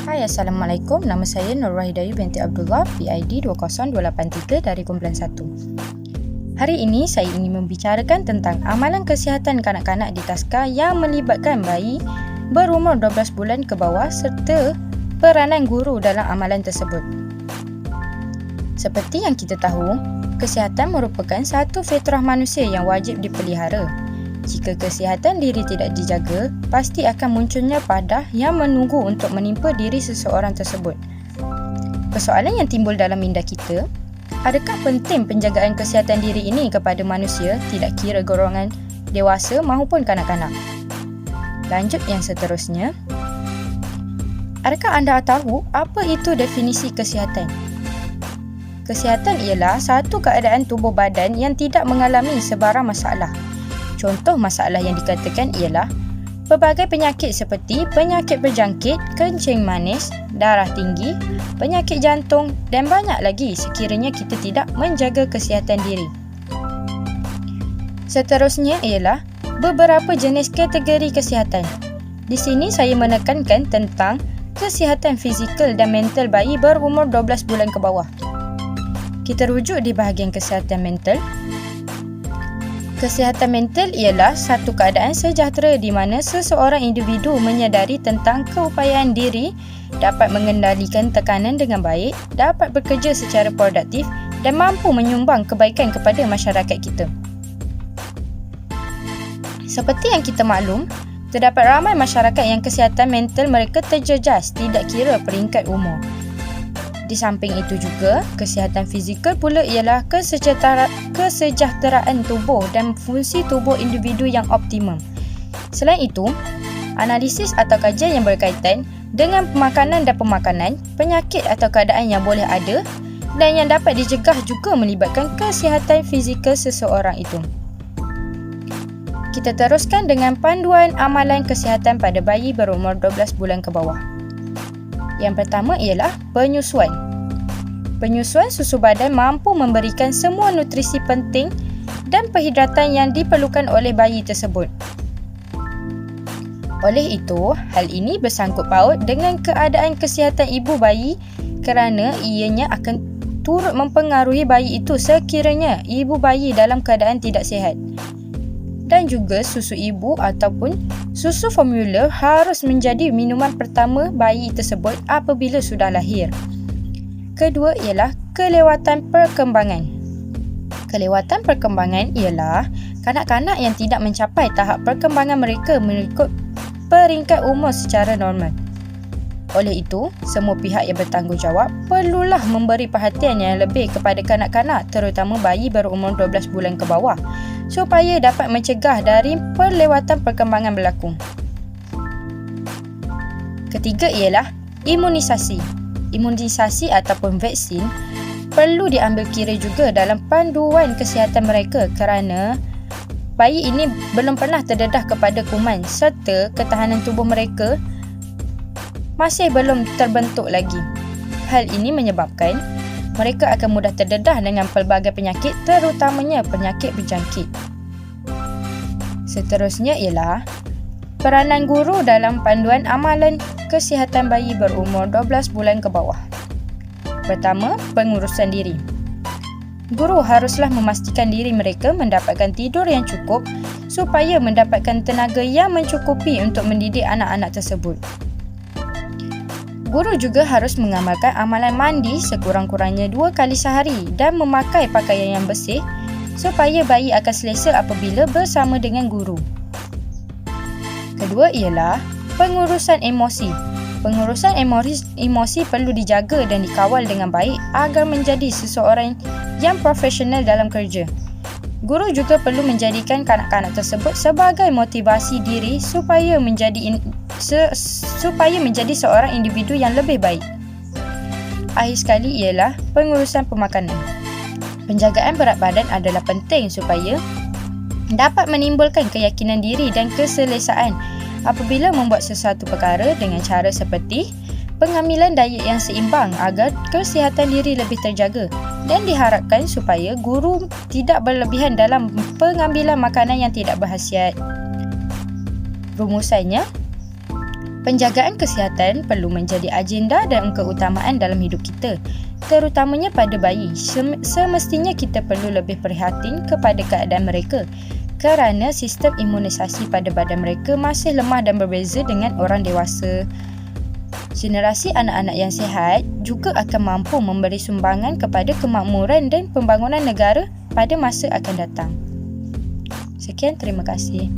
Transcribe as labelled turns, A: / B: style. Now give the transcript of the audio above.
A: Hai, Assalamualaikum. Nama saya Nur Wahidayu binti Abdullah, PID 20283 dari kumpulan 1. Hari ini saya ingin membicarakan tentang amalan kesihatan kanak-kanak di taska yang melibatkan bayi berumur 12 bulan ke bawah serta peranan guru dalam amalan tersebut. Seperti yang kita tahu, kesihatan merupakan satu fitrah manusia yang wajib dipelihara. Jika kesihatan diri tidak dijaga, pasti akan munculnya padah yang menunggu untuk menimpa diri seseorang tersebut. Persoalan yang timbul dalam minda kita, adakah penting penjagaan kesihatan diri ini kepada manusia, tidak kira golongan dewasa maupun kanak-kanak? Lanjut yang seterusnya. Adakah anda tahu apa itu definisi kesihatan? Kesihatan ialah satu keadaan tubuh badan yang tidak mengalami sebarang masalah. Contoh masalah yang dikatakan ialah pelbagai penyakit seperti penyakit berjangkit, kencing manis, darah tinggi, penyakit jantung dan banyak lagi sekiranya kita tidak menjaga kesihatan diri. Seterusnya ialah beberapa jenis kategori kesihatan. Di sini saya menekankan tentang kesihatan fizikal dan mental bayi berumur 12 bulan ke bawah. Kita rujuk di bahagian kesihatan mental. Kesihatan mental ialah satu keadaan sejahtera di mana seseorang individu menyadari tentang keupayaan diri, dapat mengendalikan tekanan dengan baik, dapat bekerja secara produktif dan mampu menyumbang kebaikan kepada masyarakat kita. Seperti yang kita maklum, terdapat ramai masyarakat yang kesihatan mental mereka terjejas tidak kira peringkat umur. Di samping itu juga, kesihatan fizikal pula ialah kesejahteraan tubuh dan fungsi tubuh individu yang optimum. Selain itu, analisis atau kajian yang berkaitan dengan pemakanan dan pemakanan, penyakit atau keadaan yang boleh ada dan yang dapat dicegah juga melibatkan kesihatan fizikal seseorang itu. Kita teruskan dengan panduan amalan kesihatan pada bayi berumur 12 bulan ke bawah. Yang pertama ialah penyusuan. Penyusuan susu badan mampu memberikan semua nutrisi penting dan perhidratan yang diperlukan oleh bayi tersebut. Oleh itu, hal ini bersangkut paut dengan keadaan kesihatan ibu bayi kerana ianya akan turut mempengaruhi bayi itu sekiranya ibu bayi dalam keadaan tidak sihat. Dan juga susu ibu ataupun susu formula harus menjadi minuman pertama bayi tersebut apabila sudah lahir. Kedua ialah kelewatan perkembangan. Kelewatan perkembangan ialah kanak-kanak yang tidak mencapai tahap perkembangan mereka mengikut peringkat umur secara normal. Oleh itu, semua pihak yang bertanggungjawab perlulah memberi perhatian yang lebih kepada kanak-kanak terutama bayi berumur 12 bulan ke bawah supaya dapat mencegah dari perlewatan perkembangan berlaku. Ketiga ialah imunisasi. Imunisasi ataupun vaksin perlu diambil kira juga dalam panduan kesihatan mereka kerana bayi ini belum pernah terdedah kepada kuman serta ketahanan tubuh mereka masih belum terbentuk lagi. Hal ini menyebabkan mereka akan mudah terdedah dengan pelbagai penyakit terutamanya penyakit berjangkit. Seterusnya ialah peranan guru dalam panduan amalan kesihatan bayi berumur 12 bulan ke bawah. Pertama, pengurusan diri. Guru haruslah memastikan diri mereka mendapatkan tidur yang cukup supaya mendapatkan tenaga yang mencukupi untuk mendidik anak-anak tersebut. Guru juga harus mengamalkan amalan mandi sekurang-kurangnya 2 kali sehari dan memakai pakaian yang bersih supaya bayi akan selesa apabila bersama dengan guru. Kedua ialah pengurusan emosi. Pengurusan emosi perlu dijaga dan dikawal dengan baik agar menjadi seseorang yang profesional dalam kerja. Guru juga perlu menjadikan kanak-kanak tersebut sebagai motivasi diri supaya menjadi seorang individu yang lebih baik. Akhir sekali ialah pengurusan pemakanan. Penjagaan berat badan adalah penting supaya dapat menimbulkan keyakinan diri dan keselesaan apabila membuat sesuatu perkara dengan cara seperti pengambilan diet yang seimbang agar kesihatan diri lebih terjaga dan diharapkan supaya guru tidak berlebihan dalam pengambilan makanan yang tidak berkhasiat. Rumusannya, Penjagaan kesihatan perlu menjadi agenda dan keutamaan dalam hidup kita, terutamanya pada bayi. Semestinya kita perlu lebih prihatin kepada keadaan mereka kerana sistem imunisasi pada badan mereka masih lemah dan berbeza dengan orang dewasa. Generasi anak-anak yang sihat juga akan mampu memberi sumbangan kepada kemakmuran dan pembangunan negara pada masa akan datang. Sekian, terima kasih.